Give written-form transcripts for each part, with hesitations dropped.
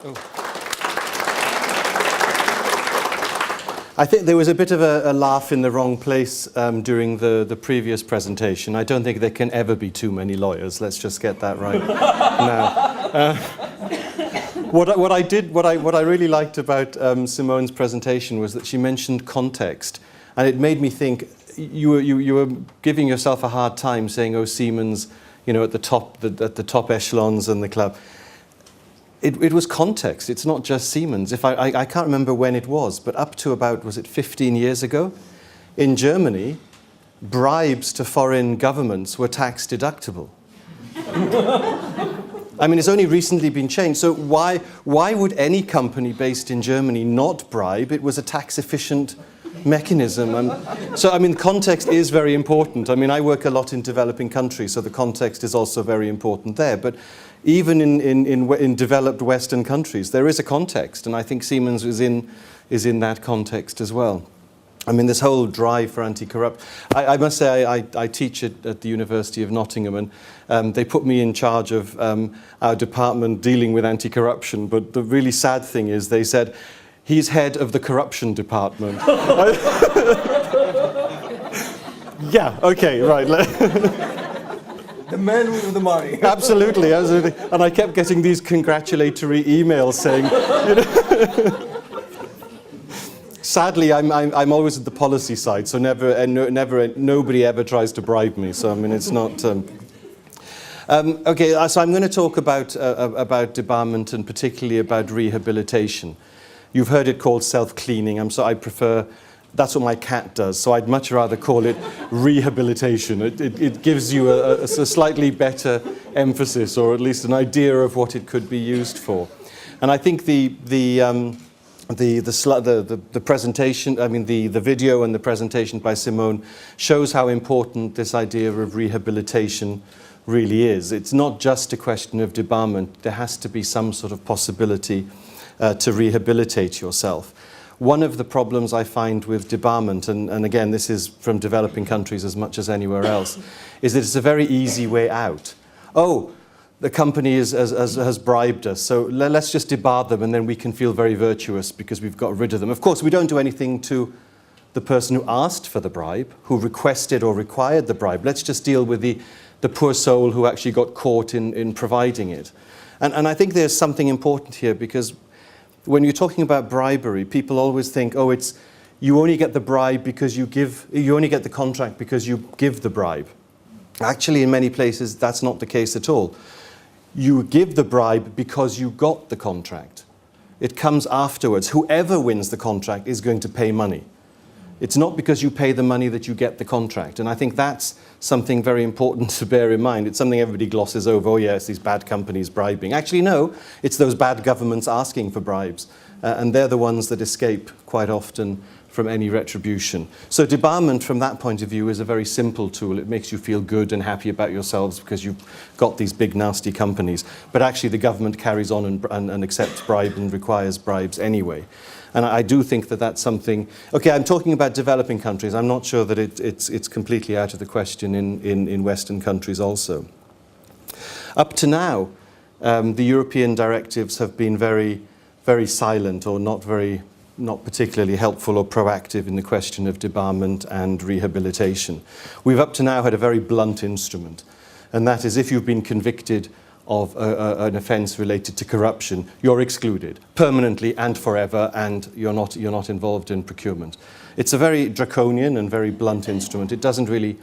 I think there was a bit of a laugh in the wrong place during the previous presentation. I don't think there can ever be too many lawyers. Let's just get that right now. What I really liked about Simone's presentation was that she mentioned context, and it made me think you were giving yourself a hard time saying, "Oh, Siemens, you know, at the top echelons in the club." It was context. It's not just Siemens. I can't remember when it was, but up to about, was it 15 years ago, in Germany, bribes to foreign governments were tax deductible. I mean, it's only recently been changed. So why would any company based in Germany not bribe? It was a tax-efficient mechanism. So, I mean, context is very important. I mean, I work a lot in developing countries, so the context is also very important there. But even in developed Western countries, there is a context, and I think Siemens is in that context as well. I mean, this whole drive for anti-corruption. I must say, I teach at the University of Nottingham, and they put me in charge of our department dealing with anti-corruption. But the really sad thing is, they said, he's head of the corruption department. Yeah, okay, right. The man with the money. Absolutely, absolutely. And I kept getting these congratulatory emails saying, you know. Sadly, I'm always at the policy side, so nobody ever tries to bribe me. So I mean, it's not. Okay, so I'm going to talk about debarment and particularly about rehabilitation. You've heard it called self-cleaning. I prefer. That's what my cat does, so I'd much rather call it rehabilitation. It gives you a slightly better emphasis, or at least an idea of what it could be used for. And I think the presentation, I mean the video and the presentation by Simone shows how important this idea of rehabilitation really is. It's not just a question of debarment. There has to be some sort of possibility to rehabilitate yourself. One of the problems I find with debarment, and again this is from developing countries as much as anywhere else, is that it's a very easy way out. Oh, the company has bribed us, so let's just debar them and then we can feel very virtuous because we've got rid of them. Of course, we don't do anything to the person who asked for the bribe, who requested or required the bribe. Let's just deal with the poor soul who actually got caught in providing it. And I think there's something important here, because when you're talking about bribery, people always think, oh, you only get the bribe because you only get the contract because you give the bribe. Actually, in many places, that's not the case at all. You give the bribe because you got the contract. It comes afterwards. Whoever wins the contract is going to pay money. It's not because you pay the money that you get the contract. And I think that's something very important to bear in mind. It's something everybody glosses over. Oh, yes, these bad companies bribing. Actually, no, it's those bad governments asking for bribes. And they're the ones that escape quite often from any retribution. So debarment, from that point of view, is a very simple tool. It makes you feel good and happy about yourselves because you've got these big, nasty companies. But actually, the government carries on and accepts bribes and requires bribes anyway. And I do think that that's something. Okay, I'm talking about developing countries. I'm not sure that it's completely out of the question in Western countries also. Up to now, the European directives have been very, very silent, or not particularly helpful or proactive in the question of debarment and rehabilitation. We've up to now had a very blunt instrument, and that is, if you've been convicted of an offence related to corruption, you're excluded permanently and forever, and you're not involved in procurement. It's a very draconian and very blunt instrument. It doesn't really,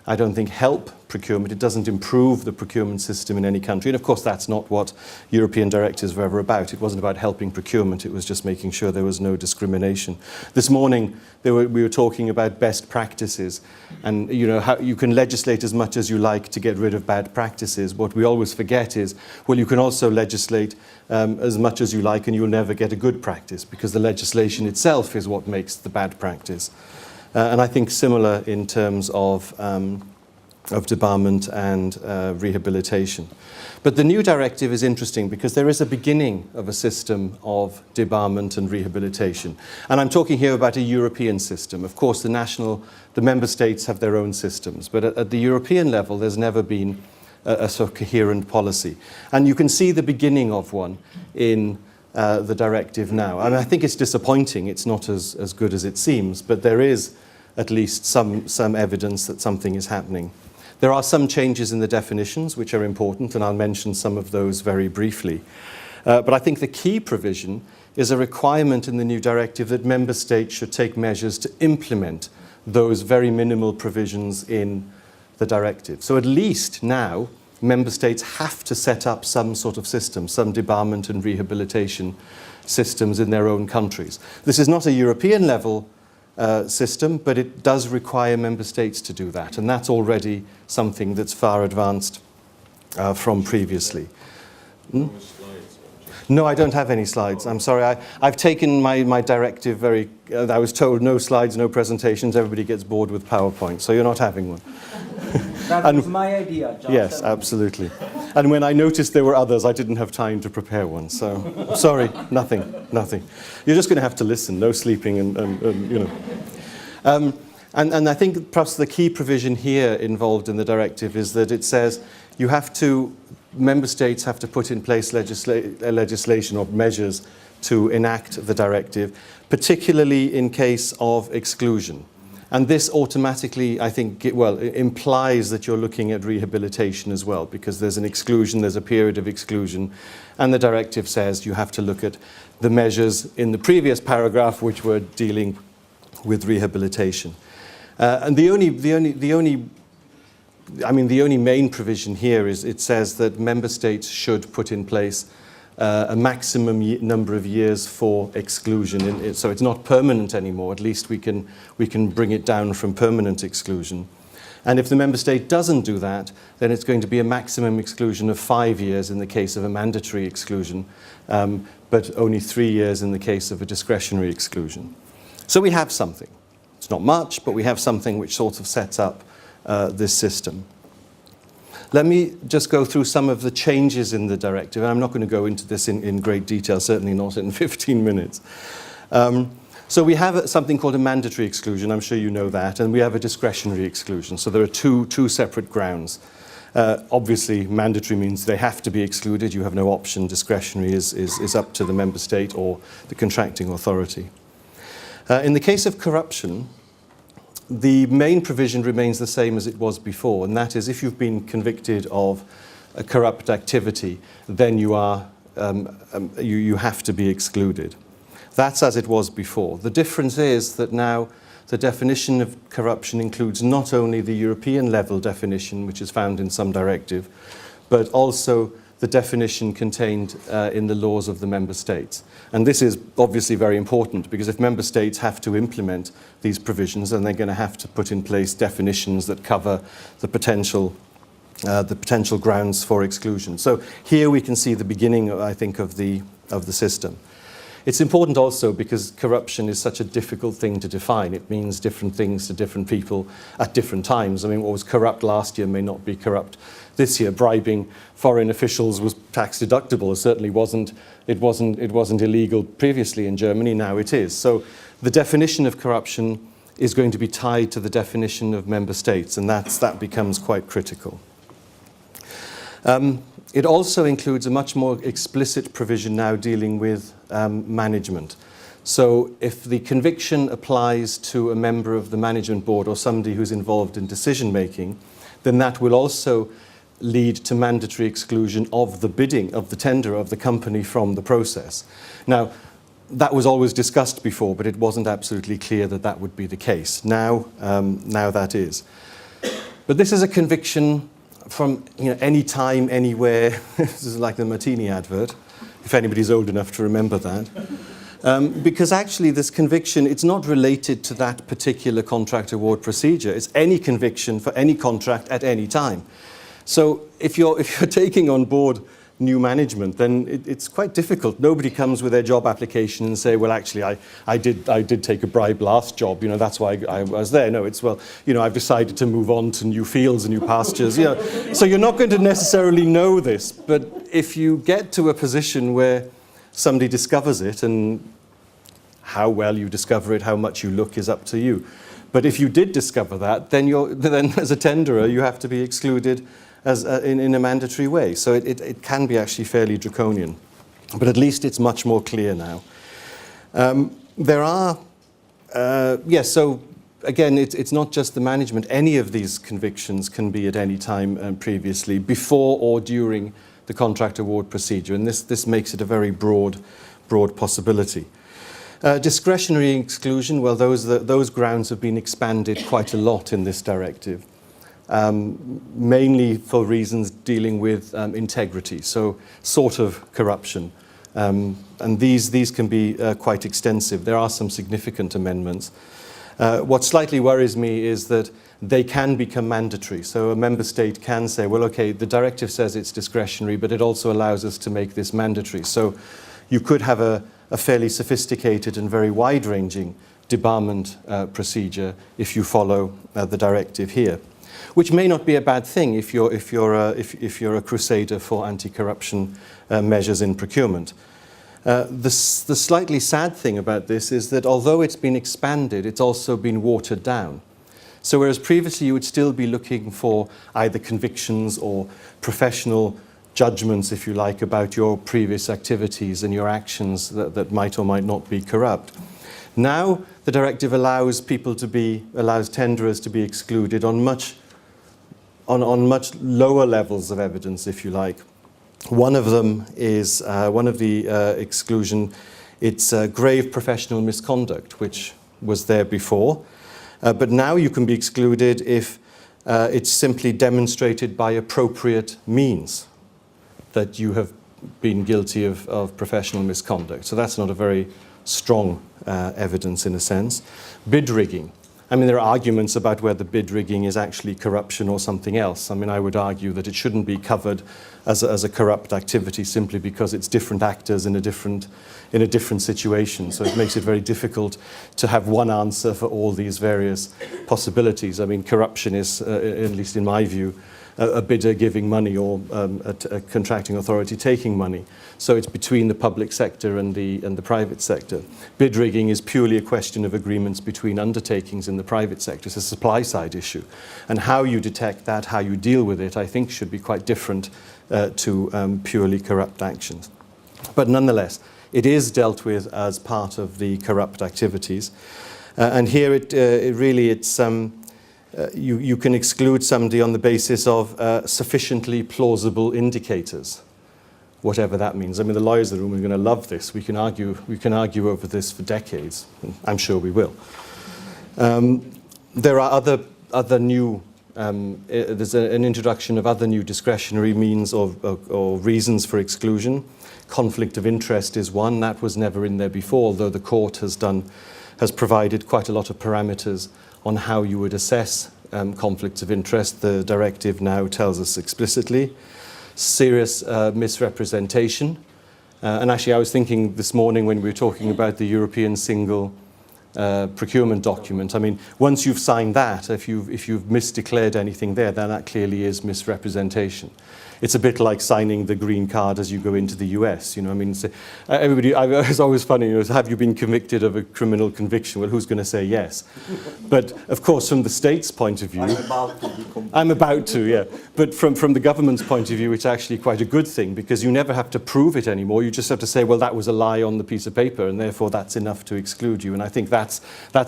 I don't think, help procurement. It doesn't improve the procurement system in any country. And of course, that's not what European directives were ever about. It wasn't about helping procurement. It was just making sure there was no discrimination. This morning, we were talking about best practices, and how you can legislate as much as you like to get rid of bad practices. What we always forget is, well, you can also legislate as much as you like, and you'll never get a good practice, because the legislation itself is what makes the bad practice. And I think similar in terms of debarment and rehabilitation. But the new directive is interesting because there is a beginning of a system of debarment and rehabilitation. And I'm talking here about a European system. Of course, the member states have their own systems, but at the European level, there's never been a sort of coherent policy. And you can see the beginning of one in the directive now. I mean, I think it's disappointing. It's not as good as it seems, but there is at least some evidence that something is happening. There are some changes in the definitions which are important, and I'll mention some of those very briefly. But I think the key provision is a requirement in the new directive that member states should take measures to implement those very minimal provisions in the directive. So at least now, member states have to set up some sort of system, some debarment and rehabilitation systems in their own countries. This is not a European level system, but it does require member states to do that, and that's already something that's far advanced from previously. No, I don't have any slides. I'm sorry. I've taken my directive very... I was told no slides, no presentations. Everybody gets bored with PowerPoint, so you're not having one. That was my idea, John. Yes, absolutely. And when I noticed there were others, I didn't have time to prepare one. So, sorry, nothing. You're just going to have to listen. No sleeping, and you know. And I think perhaps the key provision here involved in the directive is that it says you have to... Member states have to put in place legislation or measures to enact the directive, particularly in case of exclusion. And this automatically, I think, implies that you're looking at rehabilitation as well, because there's an exclusion, there's a period of exclusion, and the directive says you have to look at the measures in the previous paragraph which were dealing with rehabilitation. And the only main provision here is it says that member states should put in place a maximum number of years for exclusion. So it's not permanent anymore. At least we can bring it down from permanent exclusion. And if the member state doesn't do that, then it's going to be a maximum exclusion of 5 years in the case of a mandatory exclusion, but only 3 years in the case of a discretionary exclusion. So we have something. It's not much, but we have something which sort of sets up this system. Let me just go through some of the changes in the directive, and I'm not going to go into this in great detail, certainly not in 15 minutes. So we have something called a mandatory exclusion, I'm sure you know that, and we have a discretionary exclusion. So there are two separate grounds. Obviously, mandatory means they have to be excluded, you have no option. Discretionary is up to the member state or the contracting authority. In the case of corruption, the main provision remains the same as it was before, and that is if you've been convicted of a corrupt activity, then you have to be excluded. That's as it was before. The difference is that now the definition of corruption includes not only the European level definition, which is found in some directive, but also the definition contained in the laws of the member states. And this is obviously very important, because if member states have to implement these provisions, then they're going to have to put in place definitions that cover the potential grounds for exclusion. So here we can see the beginning, I think, of the system. It's important also because corruption is such a difficult thing to define. It means different things to different people at different times. I mean, what was corrupt last year may not be corrupt this year. Bribing foreign officials was tax deductible. It certainly wasn't illegal previously in Germany. Now it is. So the definition of corruption is going to be tied to the definition of member states, and that becomes quite critical. It also includes a much more explicit provision now dealing with management. So if the conviction applies to a member of the management board or somebody who's involved in decision making, then that will also lead to mandatory exclusion of the bidding, of the tender of the company from the process. Now, that was always discussed before, but it wasn't absolutely clear that that would be the case. Now that is. But this is a conviction from any time, anywhere. This is like the Martini advert, if anybody's old enough to remember that. Because actually this conviction, it's not related to that particular contract award procedure. It's any conviction for any contract at any time. So if you're taking on board new management, then it's quite difficult. Nobody comes with their job application and say, well, actually, I did take a bribe last job, that's why I was there. No, it's, well, I've decided to move on to new fields and new pastures, So you're not going to necessarily know this, but if you get to a position where somebody discovers it, and how well you discover it, how much you look is up to you. But if you did discover that, then as a tenderer, you have to be excluded in a mandatory way. So it can be actually fairly draconian. But at least it's much more clear now. There are, yes, so again, it's not just the management. Any of these convictions can be at any time previously, before or during the contract award procedure, and this makes it a very broad possibility. Discretionary exclusion, well, those grounds have been expanded quite a lot in this directive, mainly for reasons dealing with integrity, so sort of corruption. And these can be quite extensive. There are some significant amendments. What slightly worries me is that they can become mandatory. So a member state can say, well, okay, the directive says it's discretionary, but it also allows us to make this mandatory. So you could have a fairly sophisticated and very wide-ranging debarment procedure if you follow the directive here, which may not be a bad thing if you're a crusader for anti-corruption measures in procurement. The slightly sad thing about this is that although it's been expanded, it's also been watered down. So whereas previously you would still be looking for either convictions or professional judgments, if you like, about your previous activities and your actions that might or might not be corrupt. Now the directive allows tenderers to be excluded on much lower levels of evidence, if you like. One of them is one of the exclusion. It's grave professional misconduct, which was there before, but now you can be excluded if it's simply demonstrated by appropriate means that you have been guilty of professional misconduct. So that's not a very strong evidence in a sense. Bid rigging. I mean, there are arguments about whether bid rigging is actually corruption or something else. I mean, I would argue that it shouldn't be covered as a corrupt activity simply because it's different actors in a different situation. So it makes it very difficult to have one answer for all these various possibilities. I mean, corruption is, at least in my view, a bidder giving money or a contracting authority taking money. So it's between the public sector and the private sector. Bid rigging is purely a question of agreements between undertakings in the private sector. It's a supply side issue. And how you detect that, how you deal with it, I think should be quite different to purely corrupt actions. But nonetheless, it is dealt with as part of the corrupt activities. And here you can exclude somebody on the basis of sufficiently plausible indicators, whatever that means. I mean, the lawyers in the room are going to love this. We can argue over this for decades. I'm sure we will. There are other new. There's an introduction of other new discretionary means or reasons for exclusion. Conflict of interest is one that was never in there before, although the court has provided quite a lot of parameters on how you would assess conflicts of interest. The directive now tells us explicitly. Serious misrepresentation. And actually, I was thinking this morning when we were talking about the European single procurement document. I mean, once you've signed that, if you've misdeclared anything there, then that clearly is misrepresentation. It's a bit like signing the green card as you go into the US. You know, I mean, it's always funny. You know, have you been convicted of a criminal conviction? Well, who's going to say yes? But of course, from the state's point of view, I'm about to, yeah. But from the government's point of view, it's actually quite a good thing because you never have to prove it anymore. You just have to say, well, that was a lie on the piece of paper, and therefore that's enough to exclude you. And I think that's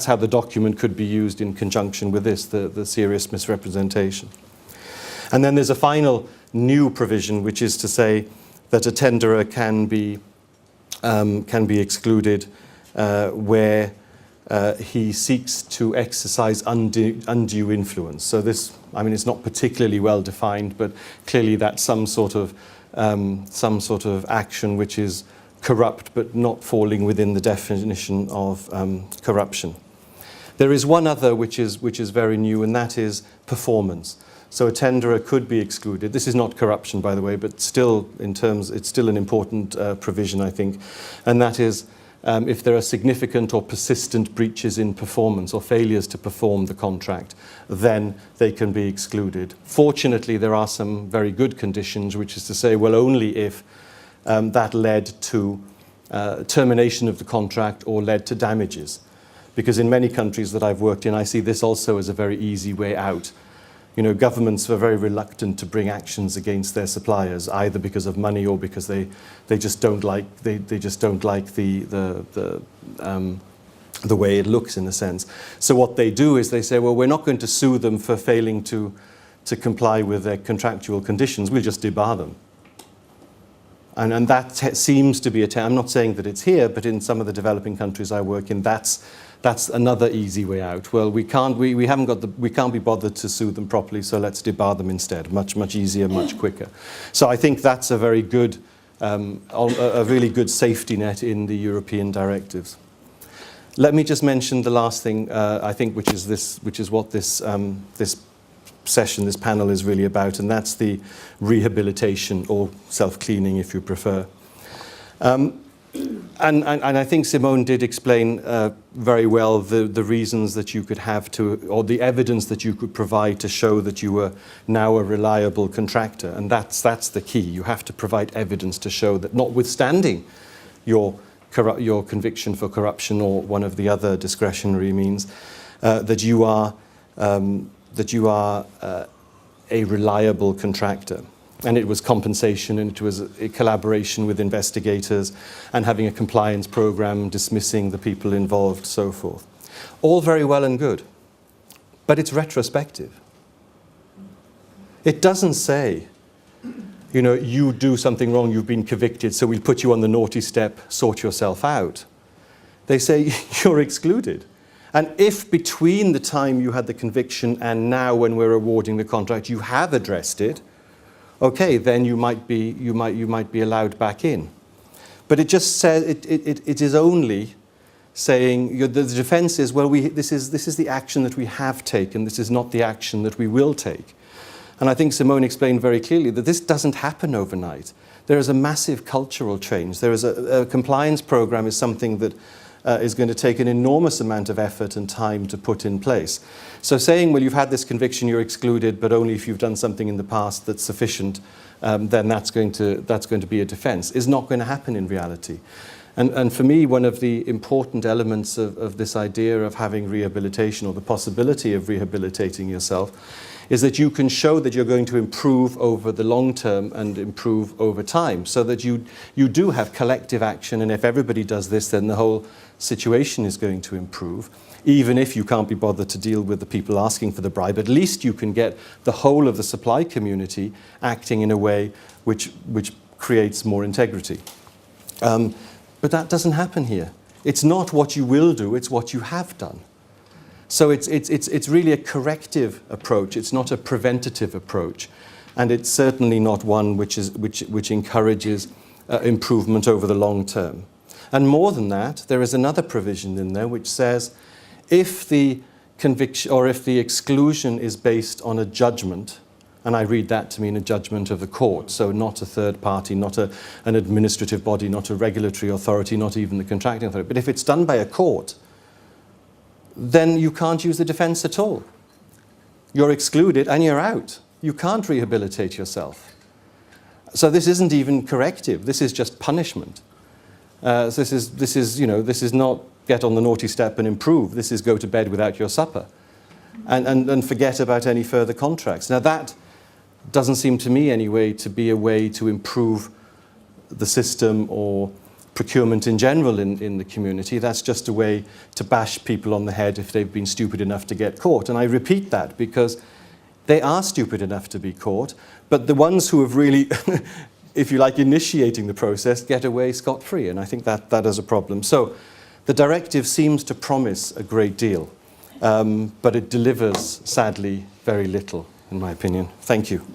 how the document could be used in conjunction with this, the serious misrepresentation. And then there's a final new provision, which is to say that a tenderer can be excluded where he seeks to exercise undue influence. So this, I mean, it's not particularly well defined, but clearly that's some sort of action which is corrupt but not falling within the definition of corruption. There is one other which is very new, and that is performance. So a tenderer could be excluded. This is not corruption, by the way, but still, it's still an important provision, I think, and that is if there are significant or persistent breaches in performance or failures to perform the contract, then they can be excluded. Fortunately, there are some very good conditions, which is to say, well, only if that led to termination of the contract or led to damages. Because in many countries that I've worked in, I see this also as a very easy way out. governments were very reluctant to bring actions against their suppliers, either because of money or because they just don't like the way it looks, in a sense. So what they do is they say, well, we're not going to sue them for failing to comply with their contractual conditions. We'll just debar them. And that seems to be I'm not saying that it's here, but in some of the developing countries I work in, that's another easy way out. Well, we can't be bothered to sue them properly, so let's debar them instead. Much easier, much quicker. So I think that's a very good, a really good safety net in the European directives. Let me just mention the last thing, I think, which is what this session, this panel is really about, and that's the rehabilitation, or self-cleaning if you prefer. And I think Simone did explain very well the reasons that you could have or the evidence that you could provide to show that you were now a reliable contractor. And that's the key. You have to provide evidence to show that, notwithstanding your conviction for corruption or one of the other discretionary means, that you are a reliable contractor. And it was compensation, and it was a collaboration with investigators, and having a compliance program, dismissing the people involved, so forth. All very well and good, but it's retrospective. It doesn't say, you do something wrong, you've been convicted, so we'll put you on the naughty step, sort yourself out. They say you're excluded. And if between the time you had the conviction and now when we're awarding the contract you have addressed it, okay, then you might be allowed back in. But it just says it is only saying the defence is, well, this is the action that we have taken. This is not the action that we will take. And I think Simone explained very clearly that this doesn't happen overnight. There is a massive cultural change. There is a compliance program is something that is going to take an enormous amount of effort and time to put in place. So saying, well, you've had this conviction, you're excluded, but only if you've done something in the past that's sufficient, then that's going to be a defence, is not going to happen in reality. And for me, one of the important elements of this idea of having rehabilitation, or the possibility of rehabilitating yourself, is that you can show that you're going to improve over the long term and improve over time, so that you do have collective action, and if everybody does this, then the whole situation is going to improve. Even if you can't be bothered to deal with the people asking for the bribe, at least you can get the whole of the supply community acting in a way which creates more integrity. But that doesn't happen here. It's not what you will do, it's what you have done. So it's really a corrective approach. It's not a preventative approach, and it's certainly not one which encourages improvement over the long term. And more than that, there is another provision in there which says, if the conviction or if the exclusion is based on a judgment, and I read that to mean a judgment of the court, so not a third party, not an administrative body, not a regulatory authority, not even the contracting authority, but if it's done by a court, then you can't use the defence at all. You're excluded and you're out. You can't rehabilitate yourself. So this isn't even corrective. This is just punishment. So this is not get on the naughty step and improve. This is go to bed without your supper, and forget about any further contracts. Now that doesn't seem to me anyway to be a way to improve the system or procurement in general in the community. That's just a way to bash people on the head if they've been stupid enough to get caught. And I repeat that because they are stupid enough to be caught, but the ones who have really, if you like, initiating the process get away scot-free, and I think that is a problem. So the directive seems to promise a great deal, but it delivers, sadly, very little, in my opinion. Thank you.